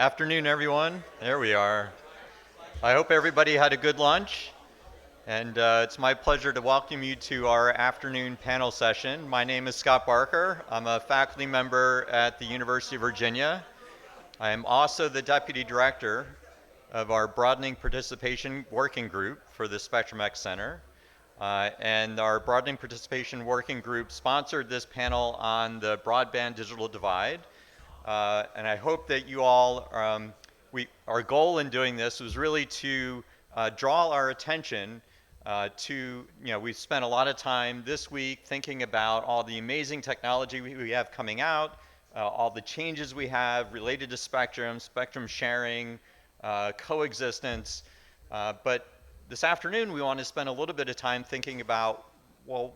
Afternoon, everyone. There we are. I hope everybody had a good lunch, and it's my pleasure to welcome you to our afternoon panel session. My name is Scott Barker. I'm a faculty member at the University of Virginia. I am also the Deputy Director of our Broadening Participation Working Group for the SpectrumX Center. And our Broadening Participation Working Group sponsored this panel on the broadband digital divide. And I hope that you all, our goal in doing this was really to draw our attention we've spent a lot of time this week thinking about all the amazing technology we have coming out, all the changes we have related to spectrum sharing, coexistence. But this afternoon, we want to spend a little bit of time thinking about, well,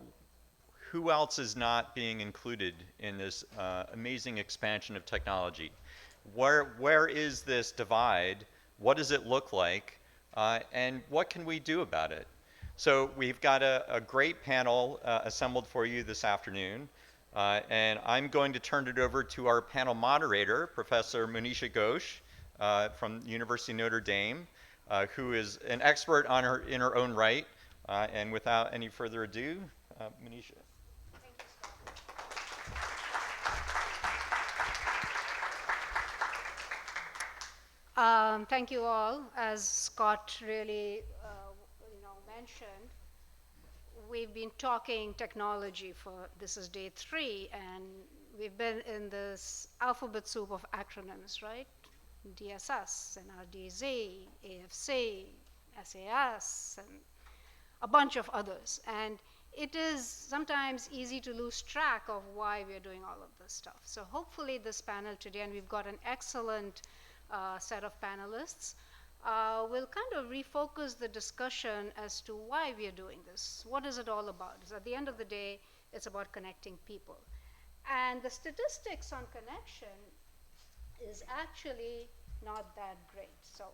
who else is not being included in this amazing expansion of technology? Where is this divide? What does it look like? And what can we do about it? So we've got a great panel assembled for you this afternoon. And I'm going to turn it over to our panel moderator, Professor Monisha Ghosh from the University of Notre Dame, who is an expert in her own right. And without any further ado, Monisha. Thank you all. As Scott really mentioned, we've been talking technology this is day 3, and we've been in this alphabet soup of acronyms, right? DSS, NRDZ, AFC, SAS, and a bunch of others. And it is sometimes easy to lose track of why we're doing all of this stuff. So hopefully this panel today, and we've got an excellent set of panelists, will kind of refocus the discussion as to why we are doing this. What is it all about? Because at the end of the day, it's about connecting people. And the statistics on connection is actually not that great. So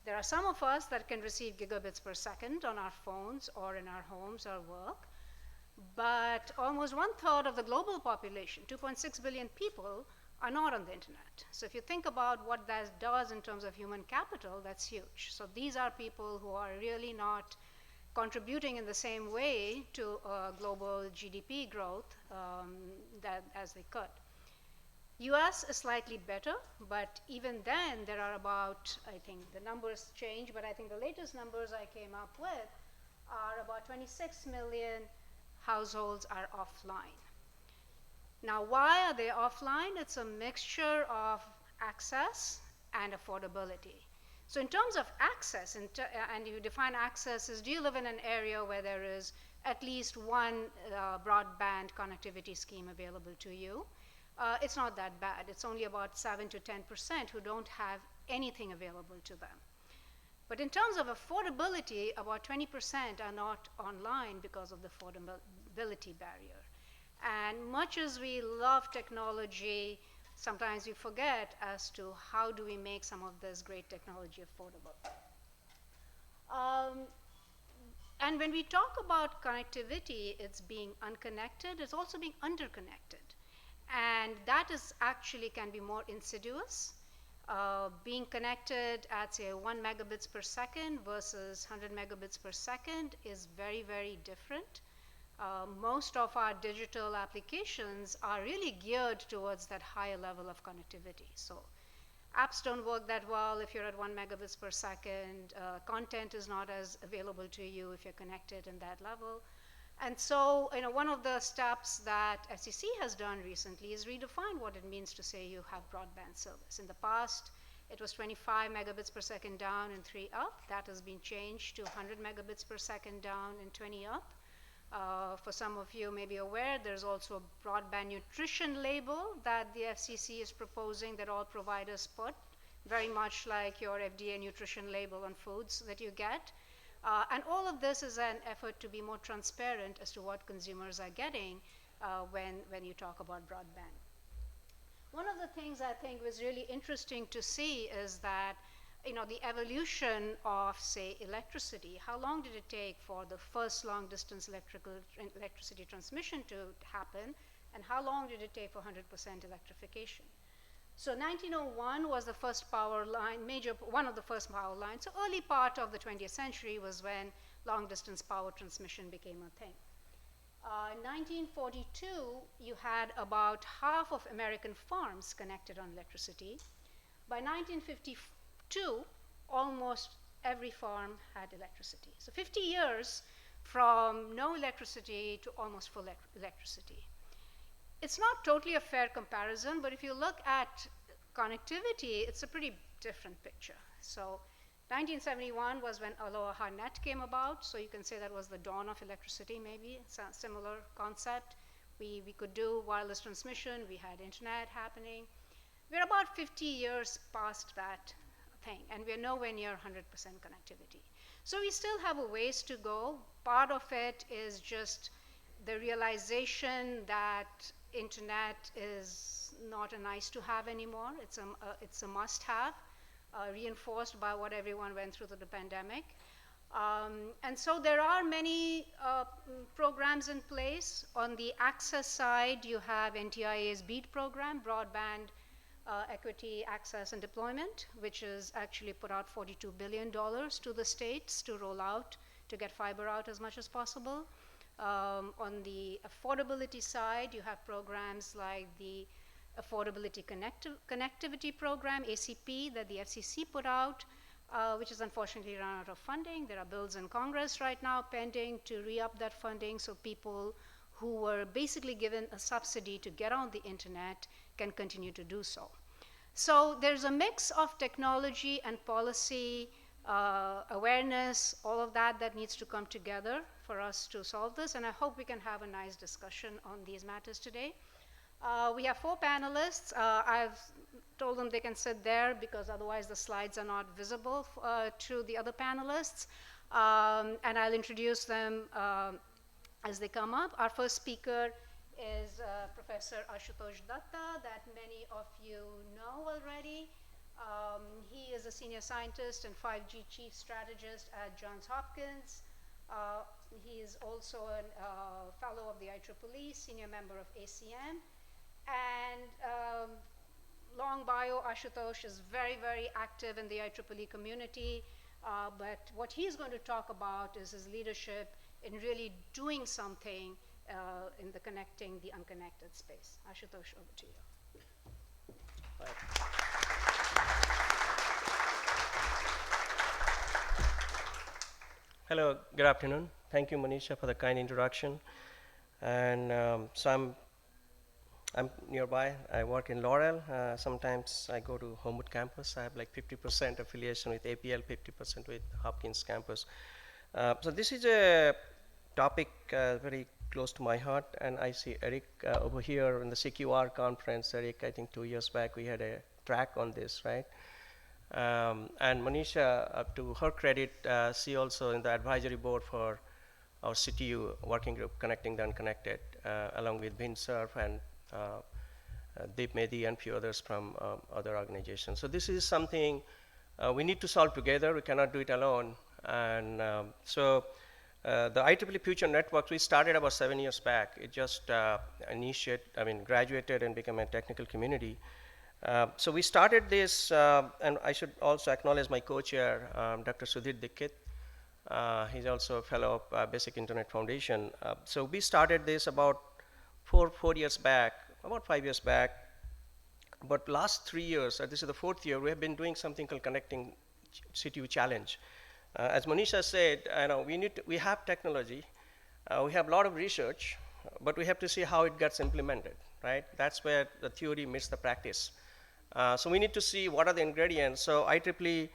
there are some of us that can receive gigabits per second on our phones or in our homes or work, but almost 1/3 of the global population, 2.6 billion people, are not on the internet. So if you think about what that does in terms of human capital, that's huge. So these are people who are really not contributing in the same way to global GDP growth as they could. US is slightly better, but even then there are about, I think the numbers change, but I think the latest numbers I came up with are about 26 million households are offline. Now, why are they offline? It's a mixture of access and affordability. So in terms of access, and you define access as, do you live in an area where there is at least one broadband connectivity scheme available to you? It's not that bad. It's only about 7 to 10% who don't have anything available to them. But in terms of affordability, about 20% are not online because of the affordability barrier. And much as we love technology, sometimes we forget as to how do we make some of this great technology affordable. And when we talk about connectivity, it's being unconnected, it's also being underconnected. And that is actually can be more insidious. Being connected at, say, 1 megabits per second versus 100 megabits per second is very, very different. Most of our digital applications are really geared towards that higher level of connectivity. So apps don't work that well if you're at 1 megabits per second. Content is not as available to you if you're connected in that level. And so, one of the steps that FCC has done recently is redefine what it means to say you have broadband service. In the past, it was 25 megabits per second down and 3 up. That has been changed to 100 megabits per second down and 20 up. For some of you may be aware, there's also a broadband nutrition label that the FCC is proposing that all providers put, very much like your FDA nutrition label on foods that you get. And all of this is an effort to be more transparent as to what consumers are getting when you talk about broadband. One of the things I think was really interesting to see is that the evolution of, say, electricity. How long did it take for the first long-distance electricity transmission to happen, and how long did it take for 100% electrification? So 1901 was the first power line, one of the first power lines. So early part of the 20th century was when long distance power transmission became a thing. In 1942, you had about half of American farms connected on electricity. By 1952, almost every farm had electricity. So 50 years from no electricity to almost full electricity. It's not totally a fair comparison, but if you look at connectivity, it's a pretty different picture. So 1971 was when Aloha Net came about, so you can say that was the dawn of electricity, maybe. It's a similar concept. We could do wireless transmission, we had internet happening. We're about 50 years past that thing, and we're nowhere near 100% connectivity. So we still have a ways to go. Part of it is just the realization that internet is not a nice to have anymore. It's a must have, reinforced by what everyone went through the pandemic. And so there are many programs in place. On the access side, you have NTIA's BEAD program, Broadband Equity, Access, and Deployment, which has actually put out $42 billion to the states to roll out, to get fiber out as much as possible. On the affordability side, you have programs like the Affordability Connectivity Program, ACP, that the FCC put out, which is unfortunately run out of funding. There are bills in Congress right now pending to re-up that funding so people who were basically given a subsidy to get on the internet can continue to do so. So there's a mix of technology and policy awareness, all of that needs to come together for us to solve this, and I hope we can have a nice discussion on these matters today. We have 4 panelists. I've told them they can sit there because otherwise the slides are not visible to the other panelists, and I'll introduce them as they come up. Our first speaker is Professor Asuhutosh Dutta, that many of you know already. He is a senior scientist and 5G chief strategist at Johns Hopkins. He is also a fellow of the IEEE, senior member of ACM. And long bio, Asuhutosh is very, very active in the IEEE community. But what he's going to talk about is his leadership in really doing something in the connecting the unconnected space. Asuhutosh, over to you. Hello, good afternoon. Thank you, Monisha, for the kind introduction. And so I'm nearby. I work in Laurel. Sometimes I go to Homewood campus. I have like 50% affiliation with APL, 50% with Hopkins campus. So this is a topic very close to my heart, and I see Eric over here in the CQR conference. Eric, I think 2 years back, we had a track on this, right? And Monisha, to her credit, she also in the advisory board for our CTU working group, Connecting the Unconnected, along with Vinsurf and Deep Mehdi and few others from other organizations. So this is something we need to solve together. We cannot do it alone. And so the IEEE Future Network, we started about 7 years back. It just graduated and became a technical community. So we started this, and I should also acknowledge my co-chair, Dr. Sudhir Dikit. He's also a fellow of Basic Internet Foundation. So we started this about four years back, about 5 years back. But last 3 years, this is the 4th year, we have been doing something called Connecting CTU Challenge. As Monisha said, we have technology, we have a lot of research, but we have to see how it gets implemented, right? That's where the theory meets the practice. So we need to see what are the ingredients. So IEEE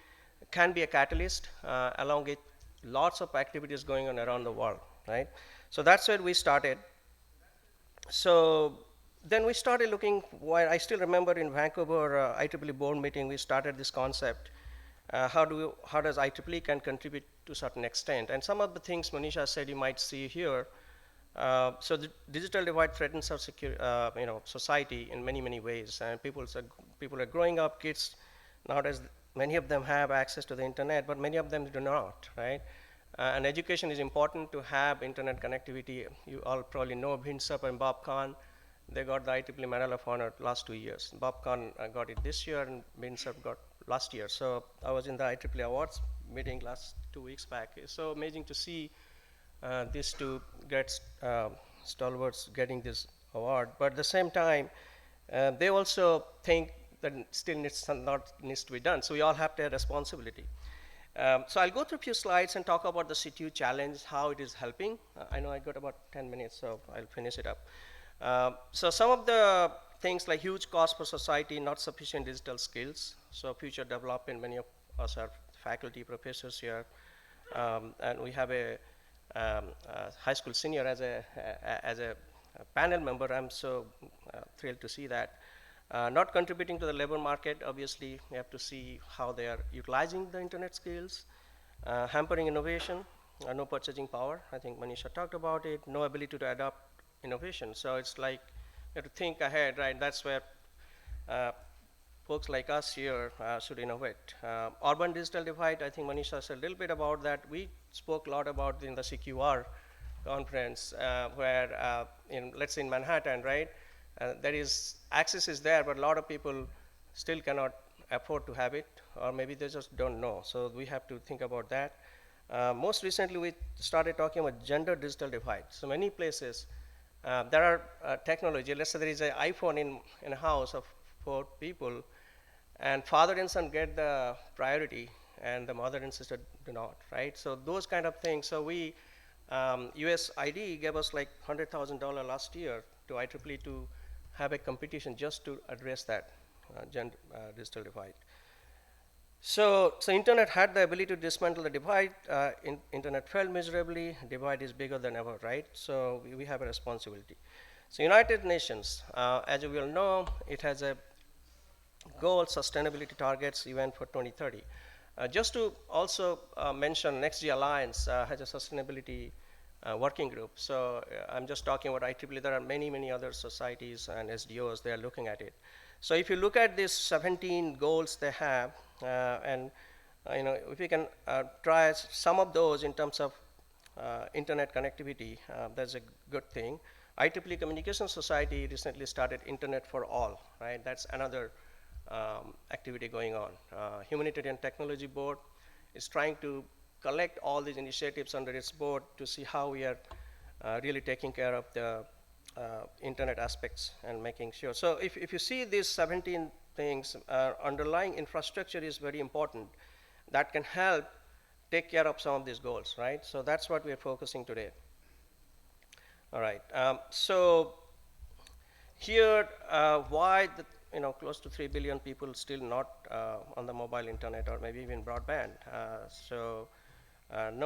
can be a catalyst along with lots of activities going on around the world, right? So that's where we started. So then we started looking, I still remember in Vancouver IEEE board meeting, we started this concept. How does IEEE can contribute to a certain extent? And some of the things Monisha said you might see here. So the digital divide threatens our society in many, many ways. And people are growing up, kids nowadays, many of them have access to the internet, but many of them do not, right? And education is important to have internet connectivity. You all probably know Vinsurf and Bob Kahn. they got the IEEE Medal of Honor last 2 years. Bob Kahn got it this year, and Binsep got last year. So I was in the IEEE Awards meeting last 2 weeks back. It's so amazing to see these two great stalwarts getting this award. But at the same time, they also think that still needs to be done. So we all have to have responsibility. So I'll go through a few slides and talk about the CTU challenge, how it is helping. I know I got about 10 minutes, so I'll finish it up. So some of the things like huge cost for society, not sufficient digital skills. So future development, many of us are faculty, professors here. And we have a high school senior as a panel member. I'm so thrilled to see that. Not contributing to the labor market, obviously, we have to see how they are utilizing the internet skills, hampering innovation, no purchasing power. I think Monisha talked about it, no ability to adopt innovation. So it's like you have to think ahead, right? That's where folks like us here should innovate. Urban digital divide, I think Monisha said a little bit about that. We spoke a lot about in the CQR conference where, let's say in Manhattan, right? There is access is there, but a lot of people still cannot afford to have it, or maybe they just don't know. So we have to think about that. Most recently, we started talking about gender digital divide. So many places there are technology. Let's say there is an iPhone in a house of 4 people, and father and son get the priority, and the mother and sister do not, right? So those kind of things. So we USID gave us like $100,000 last year to IEEE to have a competition just to address that gender digital divide. So internet had the ability to dismantle the divide. Internet failed miserably. Divide is bigger than ever, right? So we have a responsibility. So United Nations, as you will know, it has a goal sustainability targets even for 2030. Just to also mention, NextG Alliance has a sustainability working group. So I'm just talking about IEEE. There are many, many other societies and SDOs, they are looking at it. So if you look at these 17 goals they have, and if we can try some of those in terms of internet connectivity, that's a good thing. IEEE Communication Society recently started Internet for All, right? That's another activity going on. Humanitarian Technology Board is trying to collect all these initiatives under its board to see how we are really taking care of the internet aspects and making sure. So if you see these 17 things, underlying infrastructure is very important. That can help take care of some of these goals, right? So that's what we are focusing today. All right. So here, why close to 3 billion people still not on the mobile internet or maybe even broadband. And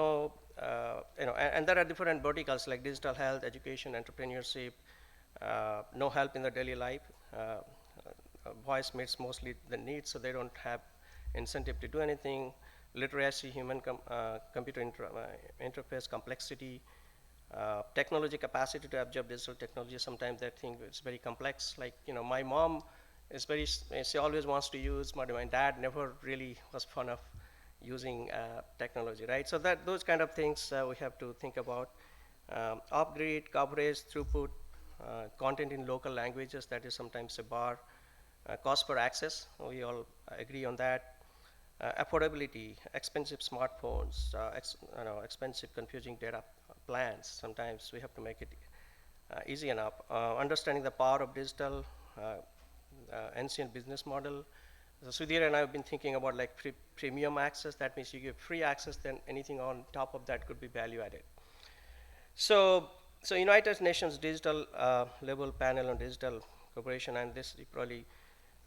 there are different verticals like digital health, education, entrepreneurship, no help in the daily life. Voice meets mostly the needs, so they don't have incentive to do anything. Literacy, human computer interface, complexity, technology capacity to absorb digital technology. Sometimes they think it's very complex. Like, my mom is she always wants to use, my dad never really was fond of using technology, right? So those kind of things we have to think about. Upgrade, coverage, throughput, content in local languages, that is sometimes a bar. Cost per access, we all agree on that. Affordability, expensive smartphones, expensive confusing data plans. Sometimes we have to make it easy enough. Understanding the power of digital, ancient business model. So Sudhir and I have been thinking about like premium access. That means you give free access, then anything on top of that could be value added. So United Nations Digital Level Panel on Digital Cooperation, and this you probably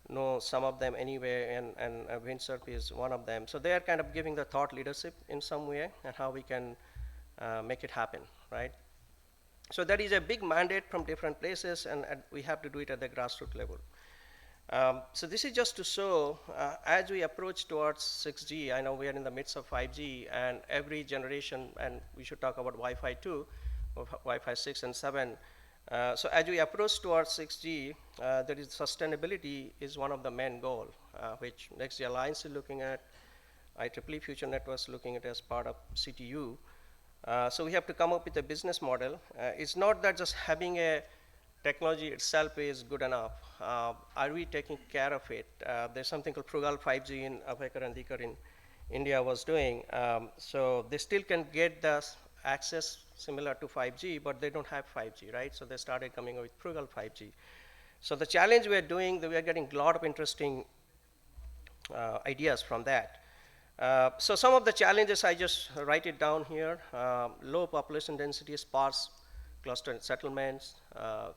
know some of them anyway, and Windsurf is one of them. So they are kind of giving the thought leadership in some way and how we can make it happen, right? So that is a big mandate from different places, and we have to do it at the grassroots level. So this is just to show, as we approach towards 6G, I know we are in the midst of 5G, and every generation, and we should talk about Wi-Fi too, Wi-Fi 6 and 7. So as we approach towards 6G, there is sustainability is one of the main goal, which NextG Alliance is looking at, IEEE Future Networks looking at as part of CTU. So we have to come up with a business model. It's not that just having a technology itself is good enough. Are we taking care of it? There's something called Frugal 5G in Abhekar and Dikar in India was doing. So they still can get the access similar to 5G, but they don't have 5G, right? So they started coming up with Frugal 5G. So the challenge we are doing, we are getting a lot of interesting ideas from that. So some of the challenges, I just write it down here. Low population density, sparse cluster settlements,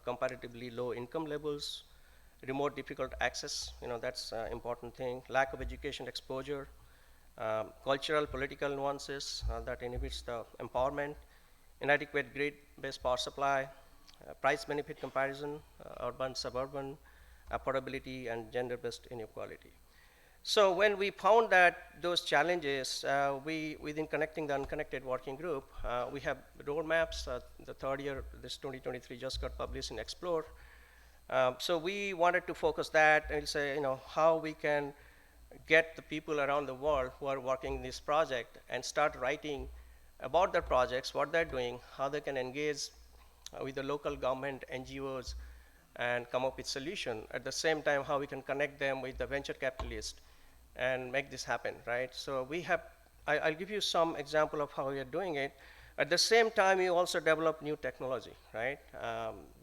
comparatively low income levels, remote difficult access, that's an important thing. Lack of education exposure, cultural, political nuances that inhibits the empowerment, inadequate grid-based power supply, price benefit comparison, urban, suburban, affordability, and gender-based inequality. So when we found that those challenges, within Connecting the Unconnected working group, we have roadmaps. The third year, this 2023 just got published in Explore. So we wanted to focus that and say, how we can get the people around the world who are working in this project and start writing about their projects, what they're doing, how they can engage with the local government, NGOs, and come up with solution. At the same time, how we can connect them with the venture capitalists and make this happen, right? So we have, I'll give you some example of how we are doing it. At the same time, we also develop new technology, right?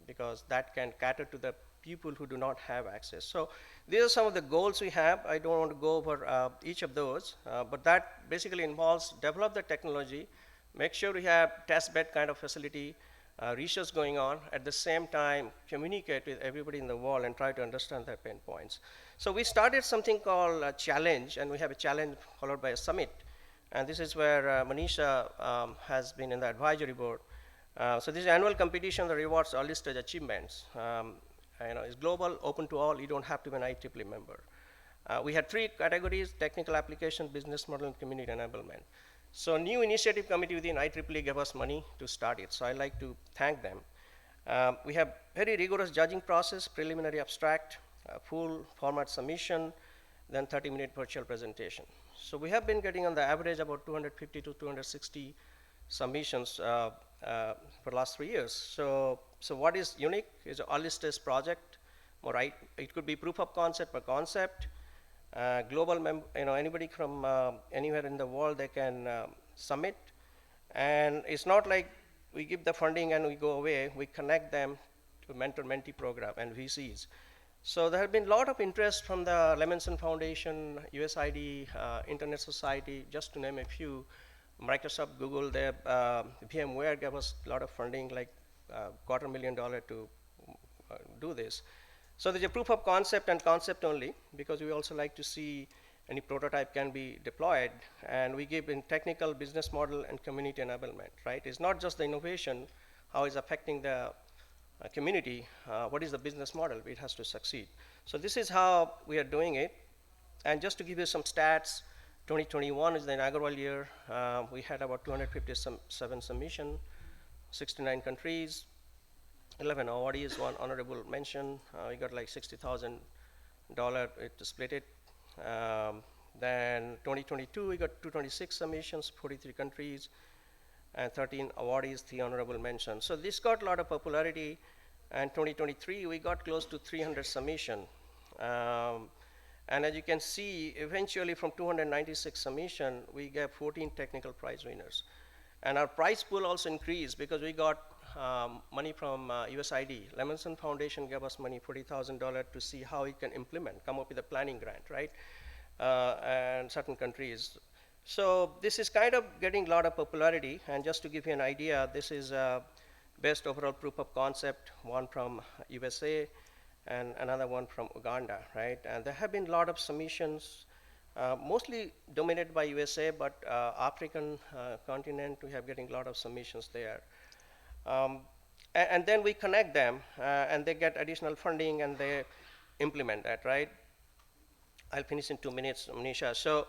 Because that can cater to the people who do not have access. So these are some of the goals we have. I don't want to go over each of those, but that basically involves develop the technology, make sure we have test bed kind of facility, research going on, at the same time communicate with everybody in the world and try to understand their pain points. So we started something called a challenge, and we have a challenge followed by a summit. And this is where Monisha has been in the advisory board. So this annual competition that rewards early stage achievements. It's global, open to all. You don't have to be an IEEE member. We had 3 categories: technical application, business model, and community enablement. So new initiative committee within IEEE gave us money to start it. So I'd like to thank them. We have very rigorous judging process, preliminary abstract, full format submission, then 30-minute virtual presentation. So we have been getting on the average about 250 to 260 submissions for the last 3 years. So what is unique is an early stage project, right? It could be proof of concept or concept. Global, anybody from anywhere in the world, they can submit. And it's not like we give the funding and we go away. We connect them to mentor-mentee program and VCs. So there have been a lot of interest from the Lemonson Foundation, USID, Internet Society, just to name a few. Microsoft, Google, VMware gave us a lot of funding, like $250,000 to do this. So there's a proof of concept and concept only, because we also like to see any prototype can be deployed, and we give in technical, business model, and community enablement, right? It's not just the innovation, how it's affecting the community, what is the business model, it has to succeed. So this is how we are doing it. And just to give you some stats, 2021 is the inaugural year. We had about 257 submissions, 69 countries, 11 awardees, 1 honorable mention. We got like $60,000 to split it. Then 2022, we got 226 submissions, 43 countries, and 13 awardees, 3 honorable mentions. So this got a lot of popularity. And 2023, we got close to 300 submissions. And as you can see, eventually from 296 submissions, we got 14 technical prize winners. And our prize pool also increased because we got money from USID. Lemonson Foundation gave us money, $40,000, to see how we can implement, come up with a planning grant, right? And certain countries. So this is kind of getting a lot of popularity. And just to give you an idea, this is best overall proof of concept, one from USA and another one from Uganda, right? And there have been a lot of submissions, mostly dominated by USA, but African continent, we have getting a lot of submissions there. And then we connect them, and they get additional funding, and they implement that, right? I'll finish in 2 minutes, Monisha. So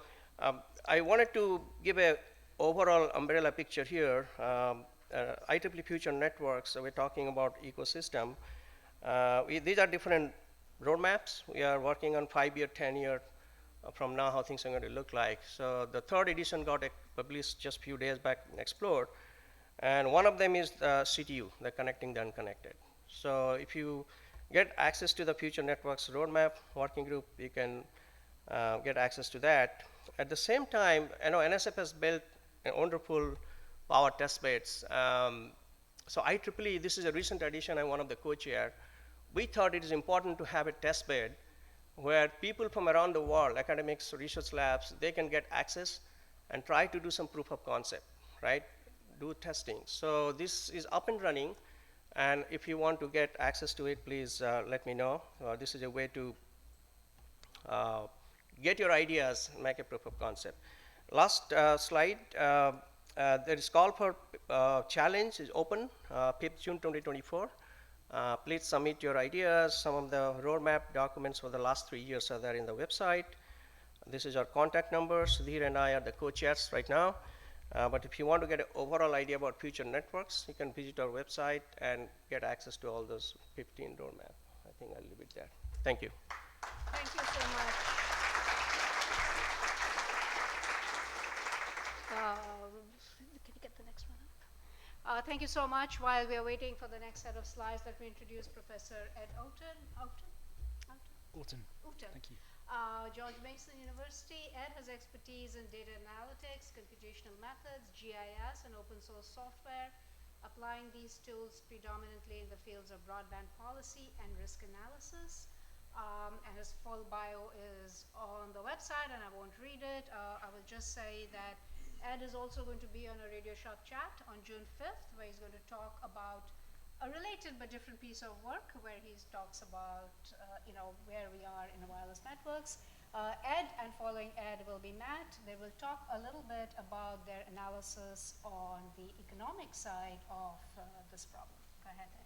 I wanted to give a overall umbrella picture here. IEEE Future Networks, so we're talking about ecosystem. These are different roadmaps. We are working on 5-year, 10-year from now, how things are going to look like. So the 3rd edition got published just a few days back in Explore. And one of them is the CTU, the Connecting the Unconnected. So if you get access to the Future Networks Roadmap Working Group, you can get access to that. At the same time, I know NSF has built a wonderful power test beds. So IEEE, this is a recent addition, I'm one of the co-chair. We thought it is important to have a test bed where people from around the world, academics, research labs, they can get access and try to do some proof of concept, right? Do testing. So this is up and running, and if you want to get access to it, please let me know. This is a way to get your ideas and make a proof of concept. Last slide, there is call for challenge is open, 5th June 2024. Please submit your ideas. Some of the roadmap documents for the last 3 years are there in the website. This is our contact number. Sudhir and I are the co-chairs right now. But if you want to get an overall idea about future networks, you can visit our website and get access to all those 15 roadmap. I think I'll leave it there. Thank you. Thank you so much. Can you get the next one up? Thank you so much. While we are waiting for the next set of slides, let me introduce Professor Ed Oughton. Oughton. Oughton. Thank you. George Mason University. Ed has expertise in data analytics, computational methods, GIS, and open source software, applying these tools predominantly in the fields of broadband policy and risk analysis. And his full bio is on the website, and I won't read it. I will just say that Ed is also going to be on a Radio Shop chat on June 5th, where he's going to talk about a related but different piece of work, where he talks about where we are in wireless networks. Ed and following Ed will be Matt. They will talk a little bit about their analysis on the economic side of this problem. Go ahead, Ed.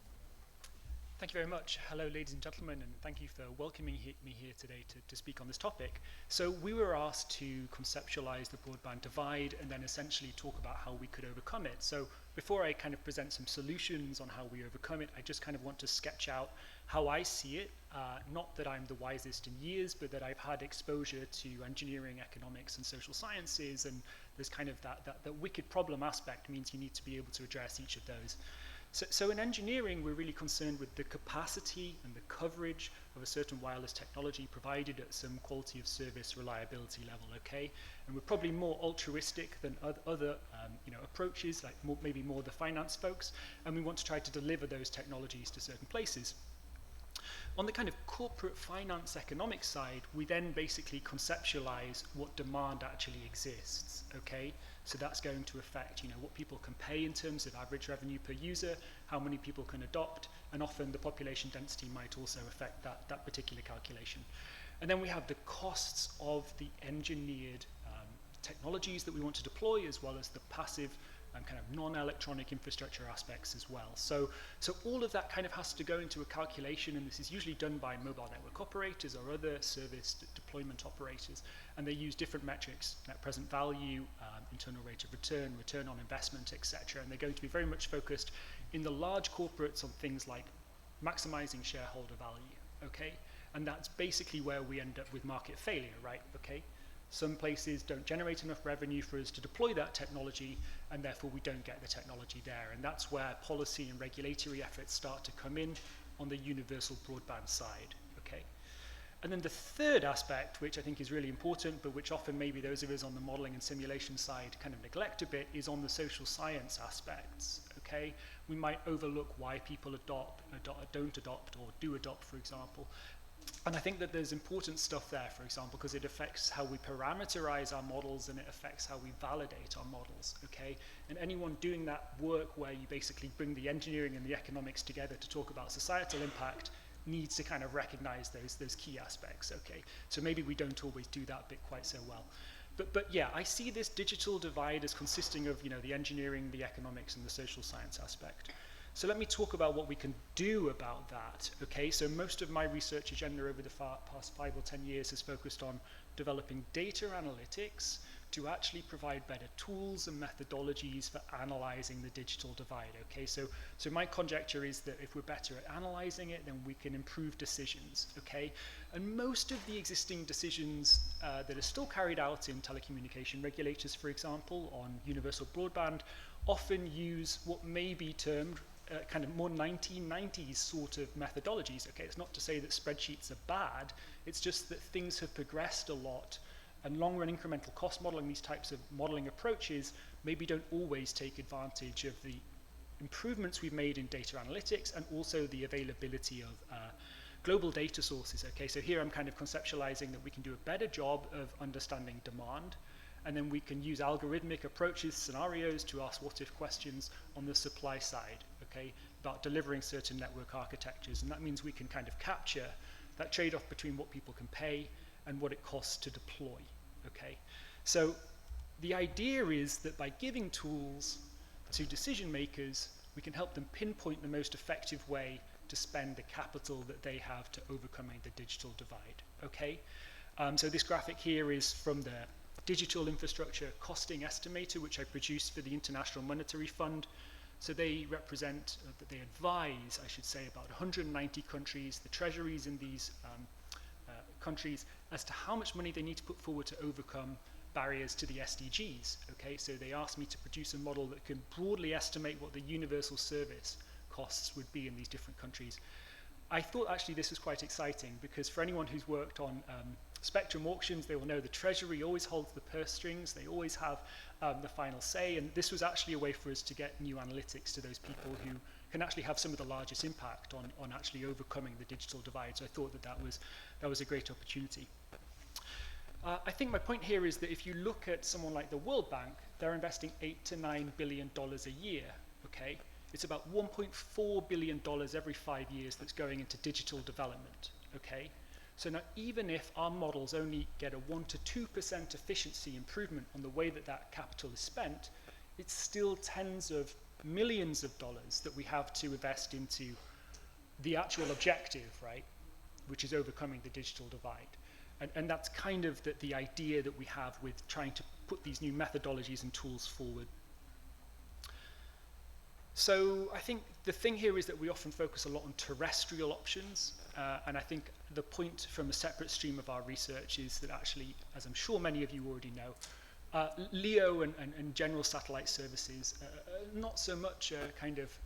Thank you very much. Hello, ladies and gentlemen, and thank you for welcoming me here today to speak on this topic. So we were asked to conceptualize the broadband divide and then essentially talk about how we could overcome it. So before I kind of present some solutions on how we overcome it, I just kind of want to sketch out how I see it. Not that I'm the wisest in years, but that I've had exposure to engineering, economics, and social sciences, and there's kind of that wicked problem aspect means you need to be able to address each of those. So in engineering, we're really concerned with the capacity and the coverage of a certain wireless technology provided at some quality of service reliability level, okay? And we're probably more altruistic than other approaches, like maybe more the finance folks, and we want to try to deliver those technologies to certain places. On the kind of corporate finance economic side, we then basically conceptualize what demand actually exists, okay? So that's going to affect, what people can pay in terms of average revenue per user, how many people can adopt, and often the population density might also affect that particular calculation. And then we have the costs of the engineered technologies that we want to deploy, as well as the passive kind of non-electronic infrastructure aspects as well. So all of that kind of has to go into a calculation, and this is usually done by mobile network operators or other service deployment operators, and they use different metrics, net present value, internal rate of return, return on investment, etc. And they're going to be very much focused in the large corporates on things like maximizing shareholder value, okay? And that's basically where we end up with market failure, right, okay? Some places don't generate enough revenue for us to deploy that technology, and therefore we don't get the technology there. And that's where policy and regulatory efforts start to come in on the universal broadband side, okay? And then the third aspect, which I think is really important, but which often maybe those of us on the modeling and simulation side kind of neglect a bit, is on the social science aspects, okay? We might overlook why people don't adopt, or do adopt, for example. And I think that there's important stuff there, for example, because it affects how we parameterize our models, and it affects how we validate our models, okay? And anyone doing that work where you basically bring the engineering and the economics together to talk about societal impact needs to kind of recognize those key aspects, okay? So maybe we don't always do that bit quite so well. But yeah, I see this digital divide as consisting of, the engineering, the economics, and the social science aspect. So let me talk about what we can do about that, okay? So most of my research agenda over the past 5 or 10 years has focused on developing data analytics to actually provide better tools and methodologies for analyzing the digital divide, okay? So my conjecture is that if we're better at analyzing it, then we can improve decisions, okay? And most of the existing decisions that are still carried out in telecommunication regulators, for example, on universal broadband, often use what may be termed kind of more 1990s sort of methodologies. Okay, it's not to say that spreadsheets are bad, it's just that things have progressed a lot, and long-run incremental cost modeling, these types of modeling approaches, maybe don't always take advantage of the improvements we've made in data analytics and also the availability of global data sources. Okay, so here I'm kind of conceptualizing that we can do a better job of understanding demand, and then we can use algorithmic approaches, scenarios, to ask what-if questions on the supply side, okay, about delivering certain network architectures. And that means we can kind of capture that trade-off between what people can pay and what it costs to deploy, okay? So the idea is that by giving tools to decision makers, we can help them pinpoint the most effective way to spend the capital that they have to overcoming the digital divide, okay? So this graphic here is from the Digital Infrastructure Costing Estimator, which I produced for the International Monetary Fund. So they represent, that they advise, I should say, about 190 countries, the treasuries in these countries, as to how much money they need to put forward to overcome barriers to the SDGs. Okay, so they asked me to produce a model that can broadly estimate what the universal service costs would be in these different countries. I thought actually this was quite exciting, because for anyone who's worked on spectrum auctions, they will know the Treasury always holds the purse strings, they always have the final say, and this was actually a way for us to get new analytics to those people who can actually have some of the largest impact on actually overcoming the digital divide. So I thought that was a great opportunity. I think my point here is that if you look at someone like the World Bank, they're investing $8 to $9 billion a year, okay? It's about $1.4 billion every 5 years that's going into digital development, okay? So now even if our models only get a 1 to 2% efficiency improvement on the way that that capital is spent, it's still tens of millions of dollars that we have to invest into the actual objective, right? Which is overcoming the digital divide. And that's kind of the idea that we have with trying to put these new methodologies and tools forward. So I think the thing here is that we often focus a lot on terrestrial options, and I think the point from a separate stream of our research is that actually, as I'm sure many of you already know, LEO and general satellite services are not so much a kind of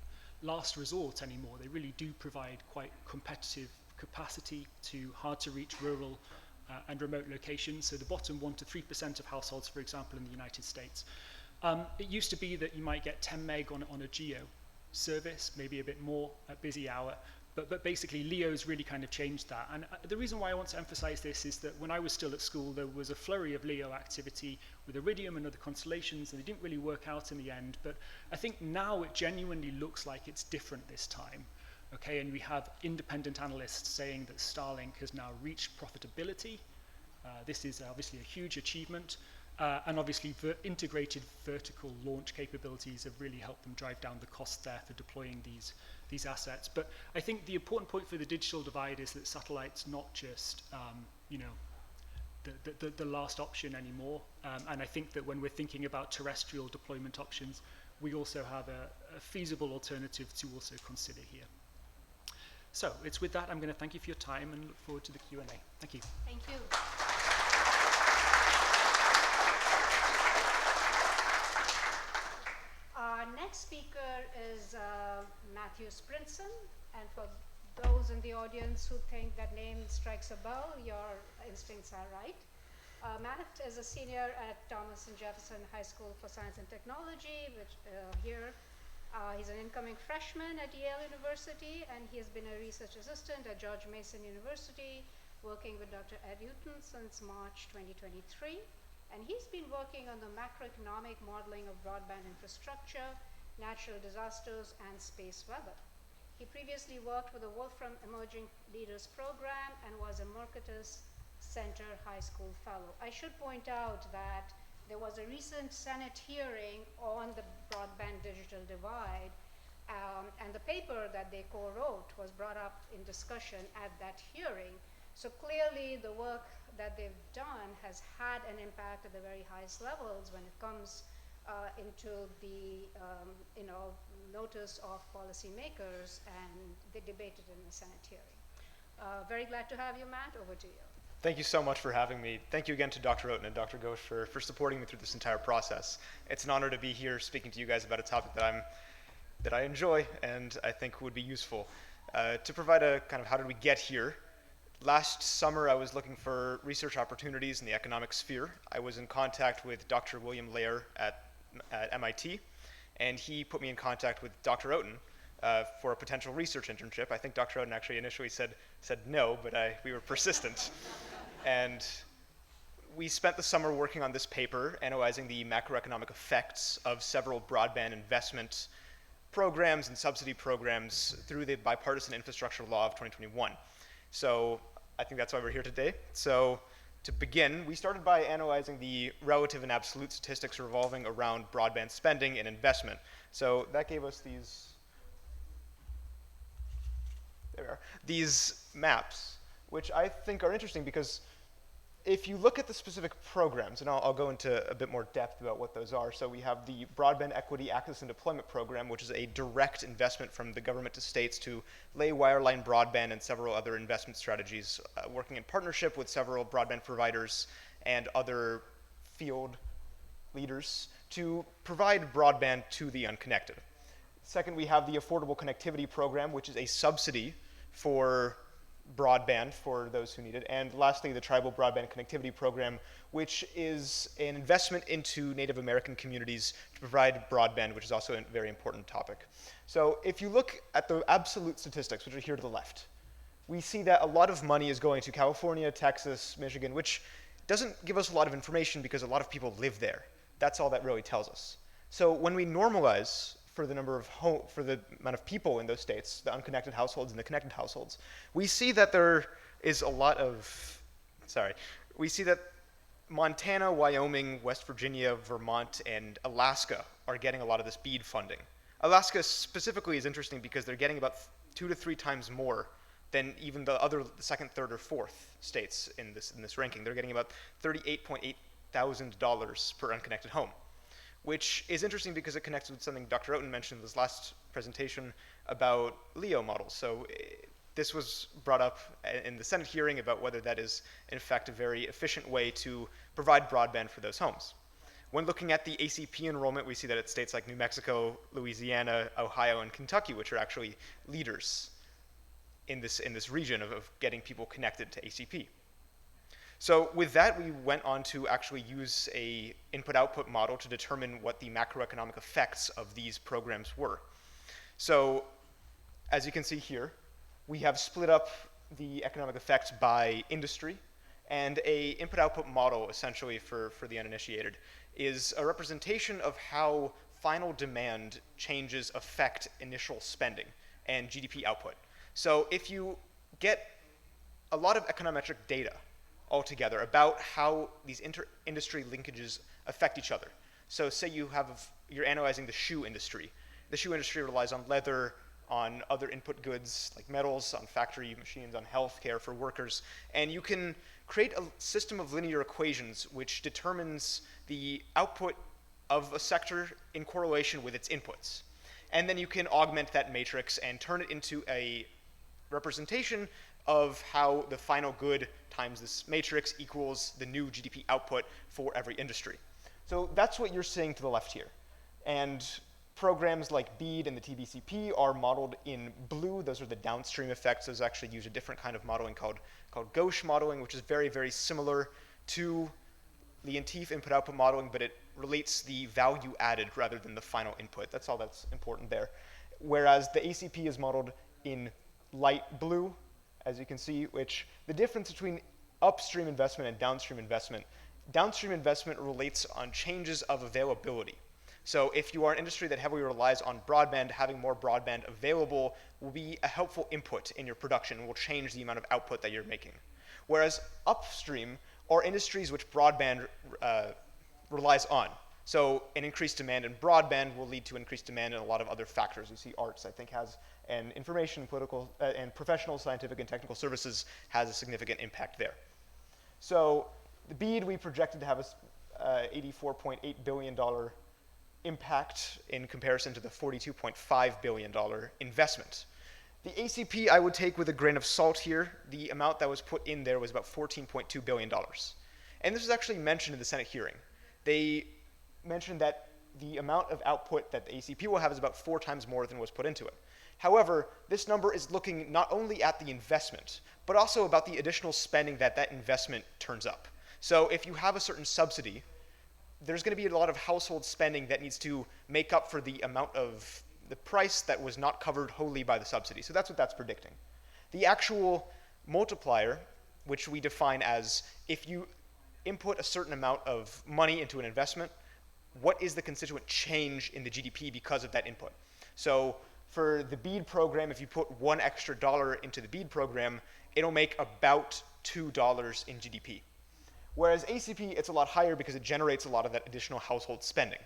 last resort anymore. They really do provide quite competitive capacity to hard-to-reach rural and remote locations, so the bottom 1 to 3% of households, for example, in the United States. It used to be that you might get 10 meg on a GEO service, maybe a bit more at busy hour, but basically LEO's really kind of changed that. And the reason why I want to emphasize this is that when I was still at school, there was a flurry of LEO activity with Iridium and other constellations, and it didn't really work out in the end. But I think now it genuinely looks like it's different this time. Okay, and we have independent analysts saying that Starlink has now reached profitability. This is obviously a huge achievement. And obviously integrated vertical launch capabilities have really helped them drive down the cost there for deploying these assets. But I think the important point for the digital divide is that satellite's not just you know, the last option anymore. And I think that when we're thinking about terrestrial deployment options, we also have a feasible alternative to also consider here. So it's with that I'm going to thank you for your time and look forward to the Q&A. Thank you. Thank you. Our next speaker is Matthew Sprintson, and for those in the audience who think that name strikes a bell, your instincts are right. Matt is a senior at Thomas and Jefferson High School for Science and Technology, which here he's an incoming freshman at Yale University, and he has been a research assistant at George Mason University, working with Dr. Ed Oughton since March 2023. And he's been working on the macroeconomic modeling of broadband infrastructure, natural disasters, and space weather. He previously worked with the Wolfram Emerging Leaders Program and was a Mercatus Center High School Fellow. I should point out that there was a recent Senate hearing on the broadband digital divide, and the paper that they co-wrote was brought up in discussion at that hearing. So clearly the work that they've done has had an impact at the very highest levels when it comes into the notice of policymakers, and they debated in the Senate hearing. Very glad to have you, Matt. Over to you. Thank you so much for having me. Thank you again to Dr. Oughton and Dr. Ghosh for supporting me through this entire process. It's an honor to be here speaking to you guys about a topic that I'm that I enjoy and I think would be useful. To provide a kind of how did we get here, last summer I was looking for research opportunities in the economic sphere. I was in contact with Dr. William Lair at MIT, and he put me in contact with Dr. Oughton for a potential research internship. I think Dr. Oughton actually initially said no, but we were persistent. And we spent the summer working on this paper, analyzing the macroeconomic effects of several broadband investment programs and subsidy programs through the bipartisan infrastructure law of 2021. So I think that's why we're here today. So to begin, we started by analyzing the relative and absolute statistics revolving around broadband spending and investment. So that gave us these maps, which I think are interesting because if you look at the specific programs, and I'll go into a bit more depth about what those are. So we have the Broadband Equity Access and Deployment Program, which is a direct investment from the government to states to lay wireline broadband and several other investment strategies, working in partnership with several broadband providers and other field leaders to provide broadband to the unconnected. Second, we have the Affordable Connectivity Program, which is a subsidy for broadband for those who need it. And lastly, the Tribal Broadband Connectivity Program, which is an investment into Native American communities to provide broadband, which is also a very important topic. So if you look at the absolute statistics, which are here to the left, we see that a lot of money is going to California, Texas, Michigan, which doesn't give us a lot of information because a lot of people live there. That's all that really tells us. So when we normalize for the number of for the amount of people in those states, the unconnected households and the connected households, we see that there is a lot of, we see that Montana, Wyoming, West Virginia, Vermont, and Alaska are getting a lot of this BEAD funding. Alaska specifically is interesting because they're getting about 2 to 3 times more than even the other second, third, or fourth states in this ranking. They're getting about $38.8 thousand per unconnected home, which is interesting because it connects with something Dr. Oughton mentioned in his last presentation about LEO models. So this was brought up in the Senate hearing about whether that is, in fact, a very efficient way to provide broadband for those homes. When looking at the ACP enrollment, we see that it's states like New Mexico, Louisiana, Ohio, and Kentucky, which are actually leaders in this region of getting people connected to ACP. So with that, we went on to actually use a input-output model to determine what the macroeconomic effects of these programs were. So as you can see here, we have split up the economic effects by industry, and a input-output model, essentially for the uninitiated, is a representation of how final demand changes affect initial spending and GDP output. So if you get a lot of econometric data altogether about how these inter-industry linkages affect each other. So say you're analyzing the shoe industry. The shoe industry relies on leather, on other input goods like metals, on factory machines, on healthcare for workers, and you can create a system of linear equations which determines the output of a sector in correlation with its inputs. And then you can augment that matrix and turn it into a representation of how the final good times this matrix equals the new GDP output for every industry. So that's what you're seeing to the left here. And programs like BEAD and the TBCP are modeled in blue. Those are the downstream effects. Those actually use a different kind of modeling called Ghosh modeling, which is very, very similar to the Teef input-output modeling, but it relates the value added rather than the final input. That's all that's important there. Whereas the ACP is modeled in light blue, as you can see, which the difference between upstream investment and downstream investment relates on changes of availability. So if you are an industry that heavily relies on broadband, having more broadband available will be a helpful input in your production and will change the amount of output that you're making. Whereas upstream are industries which broadband relies on. So an increased demand in broadband will lead to increased demand in a lot of other factors. You see arts, I think, has an information, political, and professional, scientific, and technical services has a significant impact there. So the BEAD, we projected to have a $84.8 billion impact in comparison to the $42.5 billion investment. The ACP I would take with a grain of salt here. The amount that was put in there was about $14.2 billion. And this was actually mentioned in the Senate hearing. They mentioned that the amount of output that the ACP will have is about 4 times more than was put into it. However, this number is looking not only at the investment, but also about the additional spending that that investment turns up. So if you have a certain subsidy, there's going to be a lot of household spending that needs to make up for the amount of the price that was not covered wholly by the subsidy. So that's what that's predicting. The actual multiplier, which we define as if you input a certain amount of money into an investment, what is the constituent change in the GDP because of that input? So for the BEAD program, if you put $1 extra into the BEAD program, it'll make about $2 in GDP. Whereas ACP, it's a lot higher because it generates a lot of that additional household spending.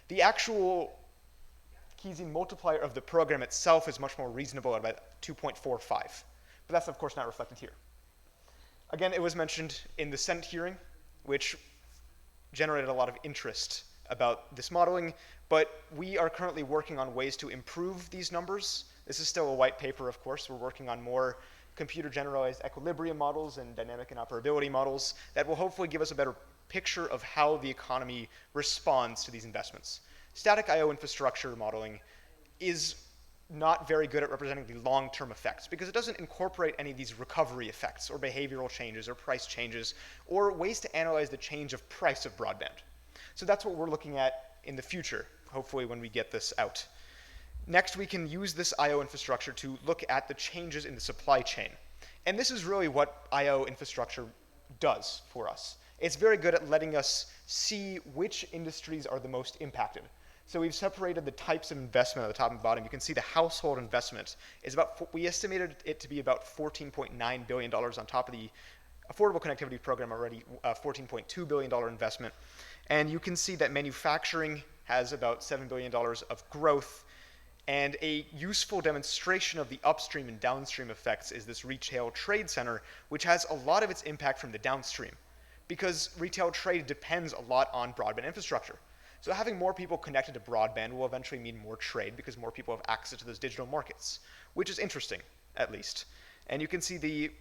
The actual Keynesian multiplier of the program itself is much more reasonable at about 2.45. But that's, of course, not reflected here. Again, it was mentioned in the Senate hearing, which generated a lot of interest about this modeling, but we are currently working on ways to improve these numbers. This is still a white paper, of course. We're working on more computer generalized equilibrium models and dynamic interoperability models that will hopefully give us a better picture of how the economy responds to these investments. Static I/O infrastructure modeling is not very good at representing the long-term effects because it doesn't incorporate any of these recovery effects or behavioral changes or price changes or ways to analyze the change of price of broadband. So that's what we're looking at in the future, hopefully when we get this out. Next, we can use this I/O infrastructure to look at the changes in the supply chain. And this is really what I/O infrastructure does for us. It's very good at letting us see which industries are the most impacted. So we've separated the types of investment at the top and bottom. You can see the household investment is about, we estimated it to be about $14.9 billion on top of the Affordable Connectivity Program already, $14.2 billion investment. And you can see that manufacturing has about $7 billion of growth. And a useful demonstration of the upstream and downstream effects is this retail trade center, which has a lot of its impact from the downstream, because retail trade depends a lot on broadband infrastructure. So having more people connected to broadband will eventually mean more trade because more people have access to those digital markets, which is interesting, at least. And you can see the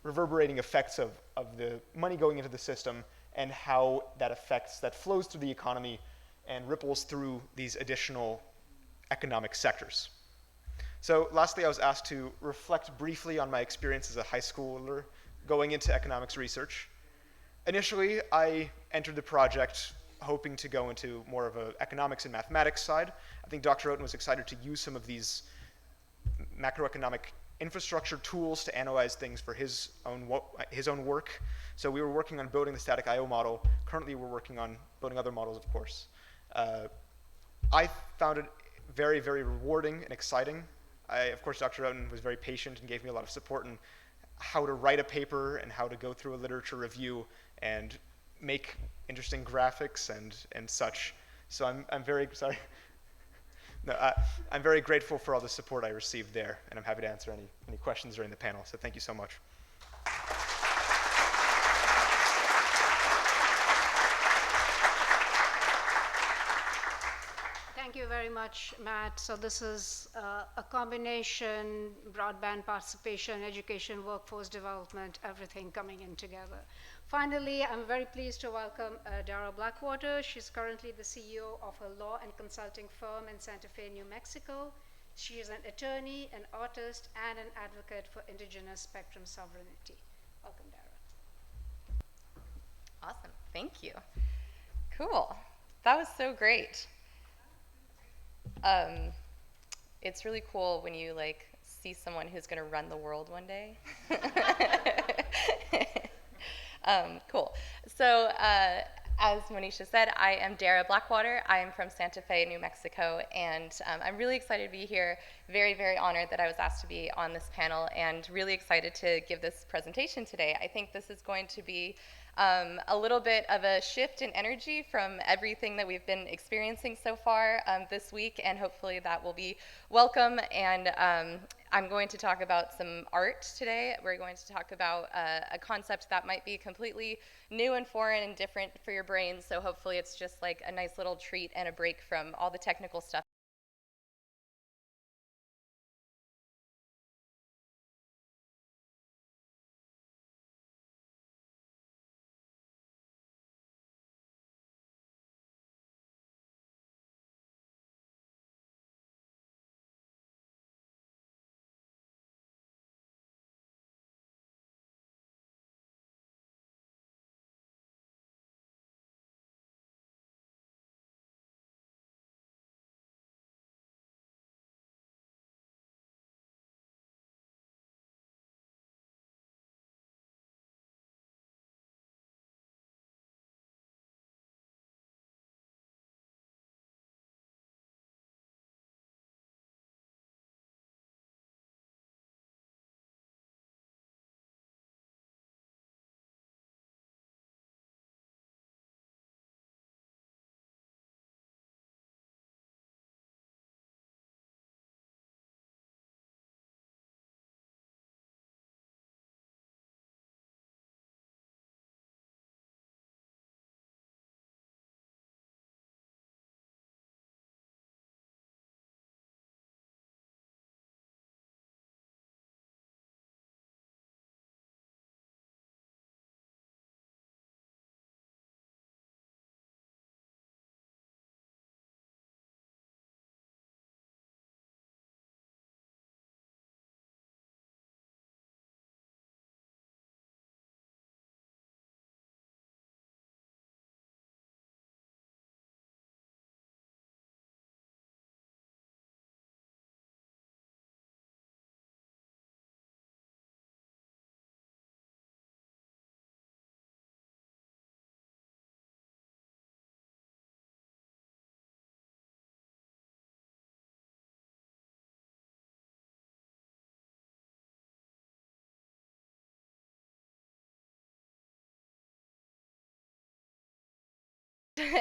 reverberating effects of the money going into the system and how that flows through the economy and ripples through these additional economic sectors. So lastly, I was asked to reflect briefly on my experience as a high schooler going into economics research. Initially, I entered the project hoping to go into more of an economics and mathematics side. I think Dr. Oughton was excited to use some of these macroeconomic infrastructure tools to analyze things for his own work. So we were working on building the static I/O model. Currently, we're working on building other models, of course. I found it very, very rewarding and exciting. Of course, Dr. Oughton was very patient and gave me a lot of support in how to write a paper and how to go through a literature review and make interesting graphics and such. So I'm very sorry. No, I'm very grateful for all the support I received there, and I'm happy to answer any questions during the panel. So thank you so much. Thank you very much, Matt. So this is a combination, broadband participation, education, workforce development, everything coming in together. Finally, I'm very pleased to welcome Darrah Blackwater. She's currently the CEO of a law and consulting firm in Santa Fe, New Mexico. She is an attorney, an artist, and an advocate for indigenous spectrum sovereignty. Welcome, Darrah. Awesome, thank you. Cool, that was so great. It's really cool when you see someone who's gonna run the world one day. Cool. So as Monisha said, I am Darrah Blackwater. I am from Santa Fe, New Mexico, and I'm really excited to be here. Very, very honored that I was asked to be on this panel, and really excited to give this presentation today. I think this is going to be a little bit of a shift in energy from everything that we've been experiencing so far this week, and hopefully that will be welcome. And I'm going to talk about some art today. We're going to talk about a concept that might be completely new and foreign and different for your brain, so hopefully it's just like a nice little treat and a break from all the technical stuff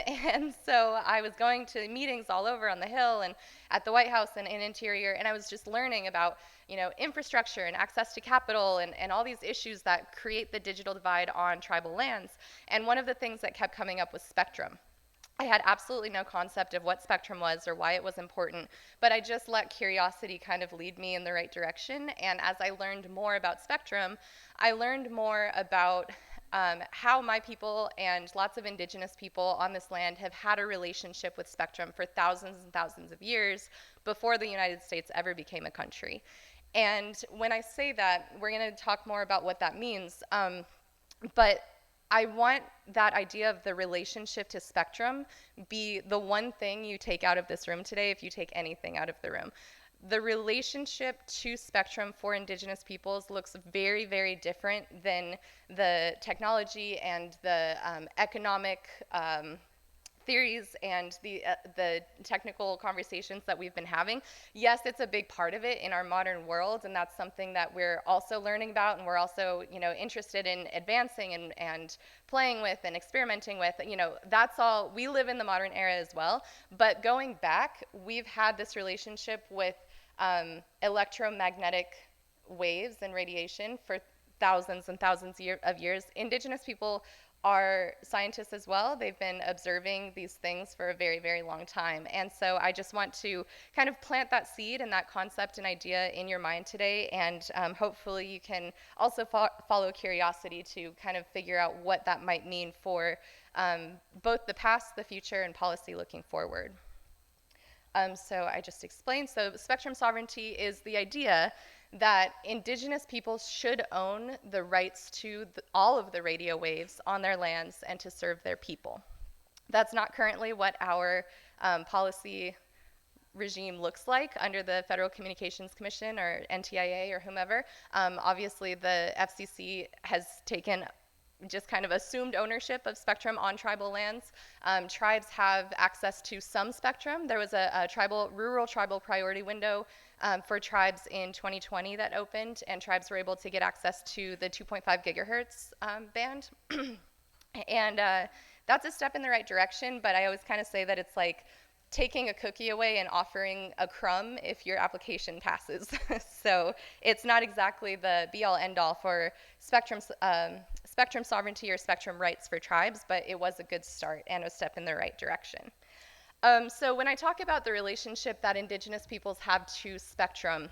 And so I was going to meetings all over on the Hill and at the White House and in Interior, and I was just learning about, infrastructure and access to capital and all these issues that create the digital divide on tribal lands. And one of the things that kept coming up was spectrum. I had absolutely no concept of what spectrum was or why it was important, but I just let curiosity kind of lead me in the right direction. And as I learned more about spectrum, I learned more about how my people and lots of indigenous people on this land have had a relationship with spectrum for thousands and thousands of years before the United States ever became a country. And when I say that, we're going to talk more about what that means. But I want that idea of the relationship to spectrum be the one thing you take out of this room today if you take anything out of the room. The relationship to spectrum for indigenous peoples looks very, very different than the technology and the economic theories and the technical conversations that we've been having. Yes, it's a big part of it in our modern world, and that's something that we're also learning about, and we're also, interested in advancing and playing with and experimenting with. That's all. We live in the modern era as well, but going back, we've had this relationship with electromagnetic waves and radiation for thousands and thousands of years. Indigenous people are scientists as well. They've been observing these things for a very, very long time. And so I just want to kind of plant that seed and that concept and idea in your mind today. And hopefully you can also follow curiosity to kind of figure out what that might mean for both the past, the future, and policy looking forward. So I just explained. So spectrum sovereignty is the idea that indigenous peoples should own the rights to all of the radio waves on their lands and to serve their people. That's not currently what our policy regime looks like under the Federal Communications Commission or NTIA or whomever. Obviously, the FCC has taken just kind of assumed ownership of spectrum on tribal lands. Tribes have access to some spectrum. There was a rural tribal priority window for tribes in 2020 that opened, and tribes were able to get access to the 2.5 gigahertz band. And that's a step in the right direction, but I always kind of say that it's like taking a cookie away and offering a crumb if your application passes. So it's not exactly the be-all, end-all for spectrum sovereignty or spectrum rights for tribes, but it was a good start and a step in the right direction. So when I talk about the relationship that indigenous peoples have to spectrum,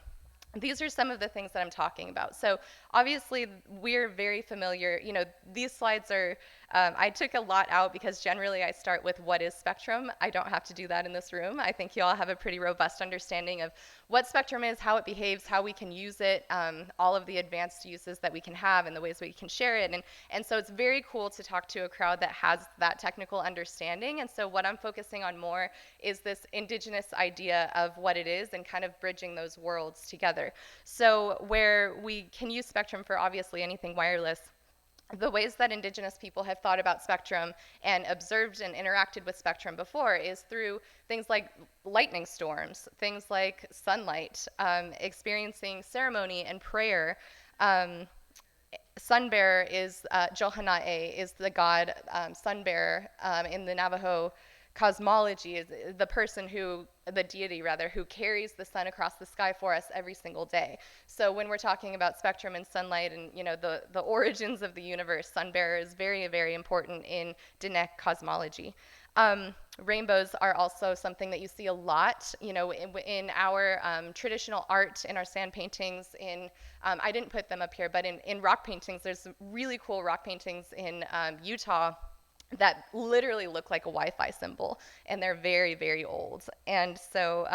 these are some of the things that I'm talking about. So obviously we're very familiar, these slides are, I took a lot out because generally I start with what is spectrum. I don't have to do that in this room. I think you all have a pretty robust understanding of what spectrum is, how it behaves, how we can use it, all of the advanced uses that we can have and the ways we can share it. And so it's very cool to talk to a crowd that has that technical understanding. And so what I'm focusing on more is this indigenous idea of what it is and kind of bridging those worlds together. So where we can use spectrum for obviously anything wireless, the ways that indigenous people have thought about spectrum and observed and interacted with spectrum before is through things like lightning storms, things like sunlight, experiencing ceremony and prayer. Sun bearer is, Johanae is the god sun bearer in the Navajo cosmology, is the person the deity rather, who carries the sun across the sky for us every single day. So when we're talking about spectrum and sunlight and the origins of the universe, sun bearer is very, very important in Diné cosmology. Rainbows are also something that you see a lot, in our traditional art, in our sand paintings, I didn't put them up here, but in rock paintings, there's some really cool rock paintings in Utah that literally look like a Wi-Fi symbol, and they're very, very old. And so,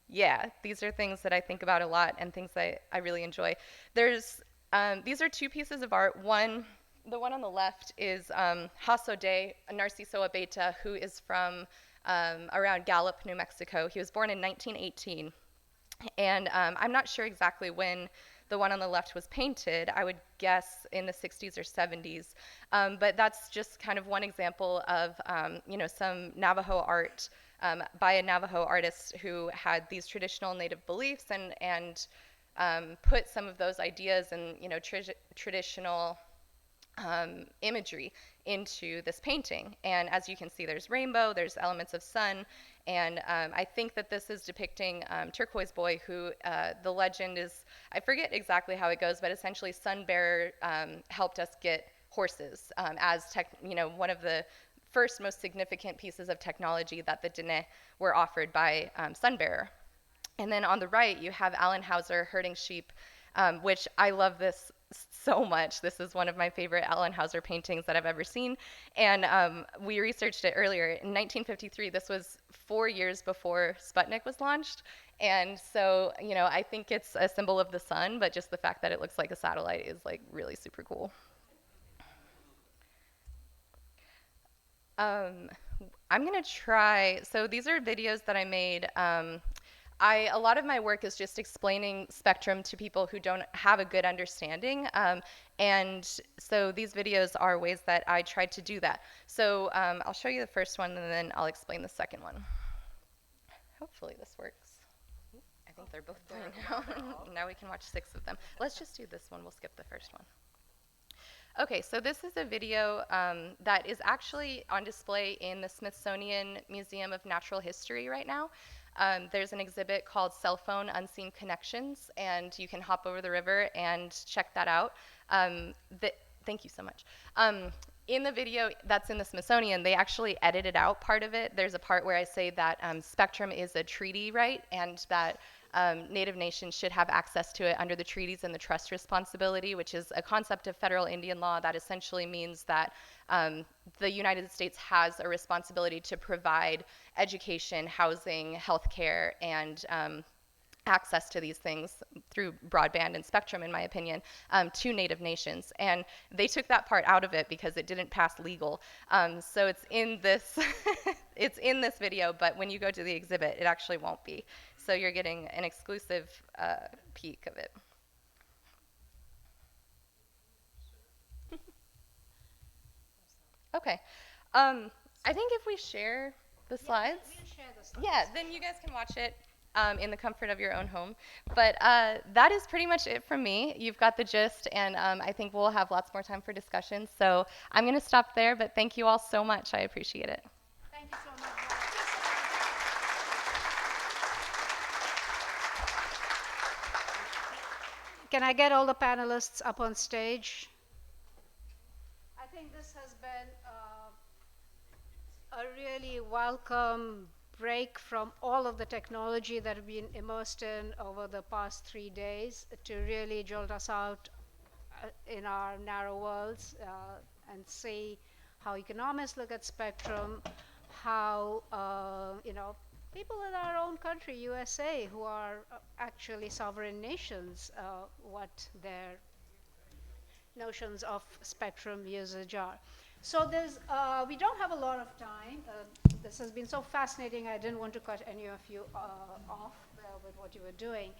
yeah, these are things that I think about a lot and things that I really enjoy. These are two pieces of art. The one on the left is Hasode Narciso Abeta, who is from around Gallup, New Mexico. He was born in 1918. And I'm not sure exactly when the one on the left was painted. I would guess in the 60s or 70s. But that's just kind of one example of, some Navajo art by a Navajo artist who had these traditional Native beliefs and put some of those ideas and, traditional imagery into this painting. And as you can see, there's rainbow, there's elements of sun, and I think that this is depicting Turquoise Boy, who the legend is, I forget exactly how it goes, but essentially Sunbearer helped us get horses as one of the first most significant pieces of technology that the Dene were offered by Sunbearer. And then on the right, you have Alan Hauser herding sheep, which I love this so much. This is one of my favorite Alan Hauser paintings that I've ever seen. And we researched it earlier. In 1953, this was 4 years before Sputnik was launched. And so, I think it's a symbol of the sun, but just the fact that it looks like a satellite is like really super cool. I'm gonna try, so these are videos that I made. A lot of my work is just explaining spectrum to people who don't have a good understanding. And so these videos are ways that I tried to do that. So I'll show you the first one and then I'll explain the second one. Hopefully this works. I think they're both playing now. Now we can watch 6 of them. Let's just do this one. We'll skip the first one. Okay, so this is a video that is actually on display in the Smithsonian Museum of Natural History right now. There's an exhibit called Cell Phone Unseen Connections, and you can hop over the river and check that out. Thank you so much. In the video that's in the Smithsonian, they actually edited out part of it. There's a part where I say that spectrum is a treaty right, and that Native nations should have access to it under the treaties and the trust responsibility, which is a concept of federal Indian law that essentially means that the United States has a responsibility to provide education, housing, healthcare, and access to these things through broadband and spectrum, in my opinion, to Native nations. And they took that part out of it because it didn't pass legal. So it's in this, it's in this video, but when you go to the exhibit, it actually won't be. So you're getting an exclusive peek of it. Okay. I think if we share the slides, We'll share the slides. yeah, then you guys can watch it in the comfort of your own home. But that is pretty much it from me. You've got the gist, and I think we'll have lots more time for discussion. So I'm going to stop there, but thank you all so much. I appreciate it. Thank you so much. Can I get all the panelists up on stage? I think this has been a really welcome break from all of the technology that we've been immersed in over the past 3 days to really jolt us out in our narrow worlds and see how economists look at spectrum, how people in our own country, USA, who are actually sovereign nations, what their notions of spectrum usage are. So we don't have a lot of time. This has been so fascinating. I didn't want to cut any of you off with what you were doing.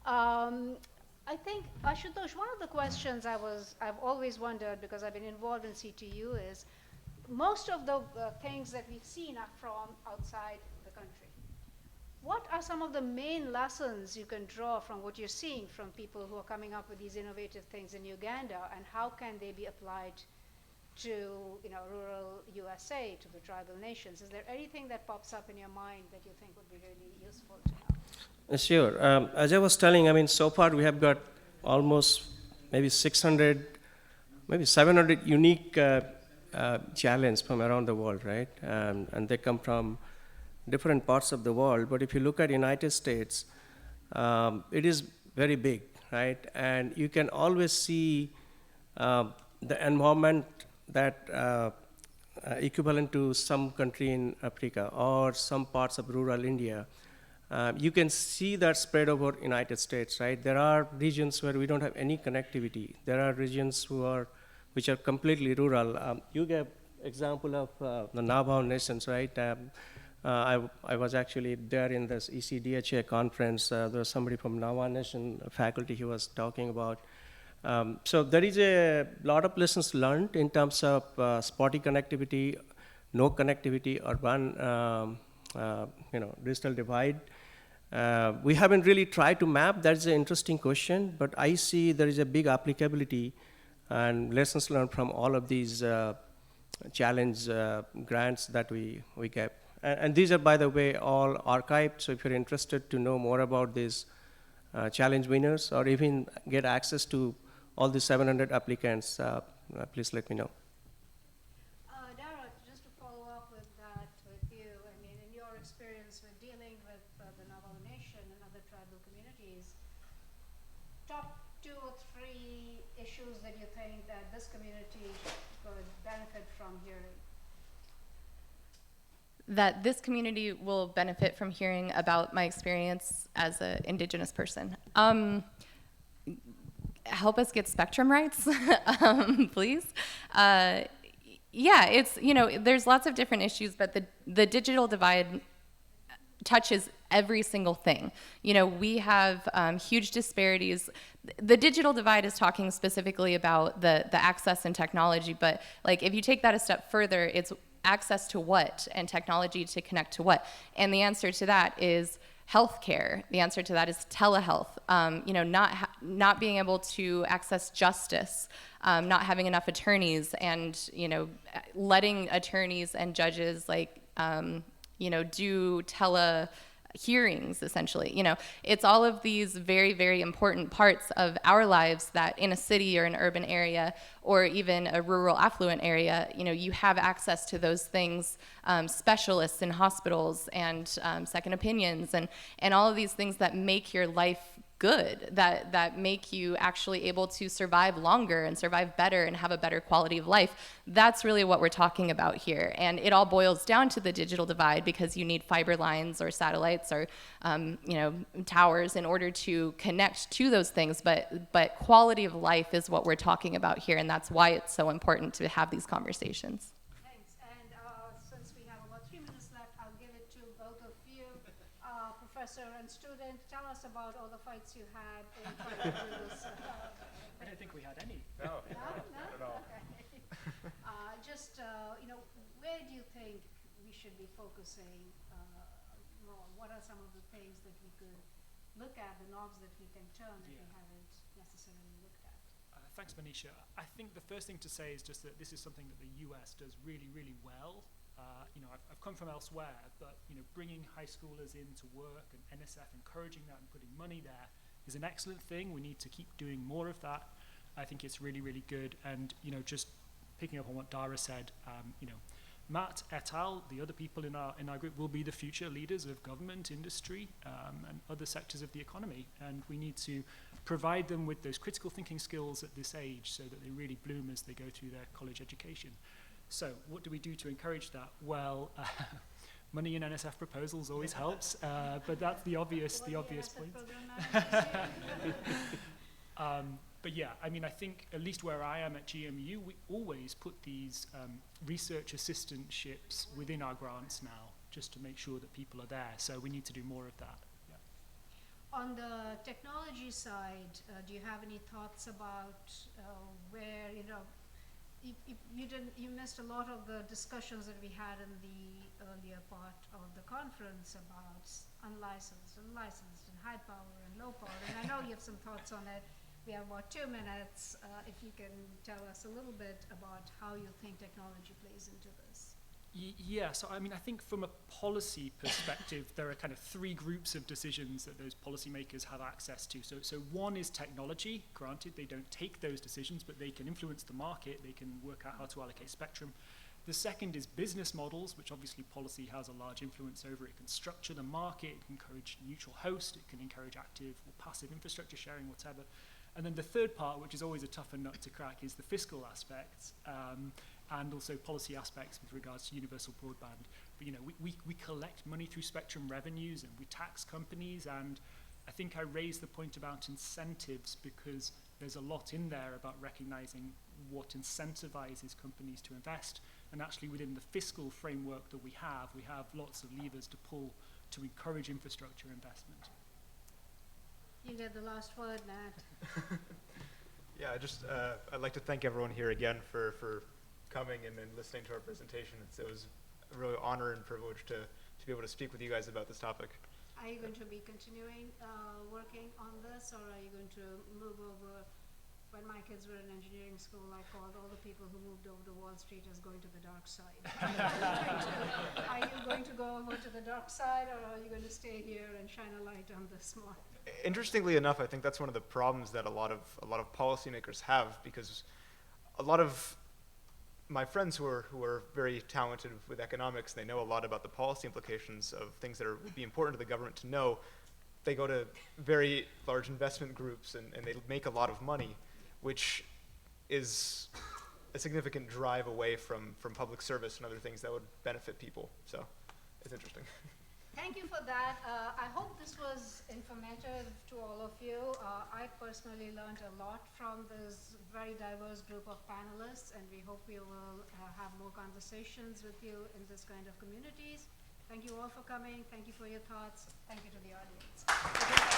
I think, Asuhutosh, one of the questions I've always wondered, because I've been involved in CTU, is most of the things that we've seen are from outside the country. What are some of the main lessons you can draw from what you're seeing from people who are coming up with these innovative things in Uganda, and how can they be applied to rural USA, to the tribal nations? Is there anything that pops up in your mind that you think would be really useful to know? Sure. As I was telling, I mean, so far we have got almost maybe 600, maybe 700 unique challenges from around the world, right? And they come from different parts of the world. But if you look at United States, it is very big, right? And you can always see the environment that equivalent to some country in Africa or some parts of rural India. You can see that spread over United States, right? There are regions where we don't have any connectivity. There are regions which are completely rural. You gave example of the Navajo nations, right? I was actually there in this ECDHA conference. There was somebody from Navajo Nation faculty he was talking about. So there is a lot of lessons learned in terms of spotty connectivity, no connectivity, urban, digital divide. We haven't really tried to map. That's an interesting question, but I see there is a big applicability and lessons learned from all of these challenge grants that we get. And these are, by the way, all archived, so if you're interested to know more about these challenge winners or even get access to all the 700 applicants, please let me know. Darrah, just to follow up with that with you, I mean, in your experience with dealing with the Navajo Nation and other tribal communities, top 2 or 3 issues that you think that this community could benefit from hearing? That this community will benefit from hearing about my experience as an Indigenous person. Help us get spectrum rights, please. Yeah, it's, you know, there's lots of different issues, but the digital divide touches every single thing. You know, we have huge disparities. The digital divide is talking specifically about the access and technology, but like if you take that a step further, it's access to what and technology to connect to what. And the answer to that is healthcare. The answer to that is telehealth. You know, not being able to access justice, not having enough attorneys, and you know, letting attorneys and judges like you know, do hearings, essentially. You know, it's all of these very, very important parts of our lives that in a city or an urban area or even a rural affluent area, you know, you have access to those things, specialists in hospitals and second opinions and all of these things that make your life good, that make you actually able to survive longer and survive better and have a better quality of life. That's really what we're talking about here. And it all boils down to the digital divide because you need fiber lines or satellites or you know, towers in order to connect to those things. But quality of life is what we're talking about here, and that's why it's so important to have these conversations. Thanks. And since we have about 3 minutes left, I'll give it to both of you, professor and student. Tell us about all the fights you had in trying to do this. I don't think we had any. No, No? not at all. Okay. Just, you know, where do you think we should be focusing more? What are some of the things that we could look at, the knobs that we can turn that we haven't necessarily looked at? Thanks, Monisha. I think the first thing to say is just that this is something that the US does really, really well. You know, I've come from elsewhere, but you know, bringing high schoolers into work and NSF encouraging that and putting money there is an excellent thing. We need to keep doing more of that. I think it's really, really good. And you know, just picking up on what Darrah said, you know, Matt et al., the other people in our group, will be the future leaders of government, industry, and other sectors of the economy. And we need to provide them with those critical thinking skills at this age so that they really bloom as they go through their college education. So what do we do to encourage that? Well, money in NSF proposals always helps, but that's the obvious point. But yeah, I mean, I think at least where I am at GMU, we always put these research assistantships within our grants now, just to make sure that people are there. So we need to do more of that. Yeah. On the technology side, do you have any thoughts about where, you know, you missed a lot of the discussions that we had in the earlier part of the conference about unlicensed and licensed and high power and low power, and I know you have some thoughts on it. We have about 2 minutes. If you can tell us a little bit about how you think technology plays into this. Yeah, so I mean, I think from a policy perspective, there are kind of 3 groups of decisions that those policymakers have access to. So one is technology. Granted, they don't take those decisions, but they can influence the market. They can work out how to allocate spectrum. The second is business models, which obviously policy has a large influence over. It can structure the market, it can encourage neutral host, it can encourage active or passive infrastructure sharing, whatever. And then the third part, which is always a tougher nut to crack, is the fiscal aspects and also policy aspects with regards to universal broadband. But you know, we collect money through spectrum revenues and we tax companies, and I think I raised the point about incentives because there's a lot in there about recognizing what incentivizes companies to invest, and actually within the fiscal framework that we have lots of levers to pull to encourage infrastructure investment. You get the last word, Matt. Yeah, I'd like to thank everyone here again for coming and listening to our presentation. It was a real honor and privilege to be able to speak with you guys about this topic. Are you going to be continuing working on this, or are you going to move over when my kids were in engineering school, I called all the people who moved over to Wall Street as going to the dark side. Are you going to go over to the dark side, or are you going to stay here and shine a light on the small? Interestingly enough, I think that's one of the problems that a lot of policymakers have, because a lot of my friends who are very talented with economics, they know a lot about the policy implications of things that would be important to the government to know. They go to very large investment groups and they make a lot of money, which is a significant drive away from public service and other things that would benefit people. So it's interesting. Thank you for that. I hope this was informative to all of you. I personally learned a lot from this very diverse group of panelists, and we hope we will have more conversations with you in this kind of communities. Thank you all for coming. Thank you for your thoughts. Thank you to the audience.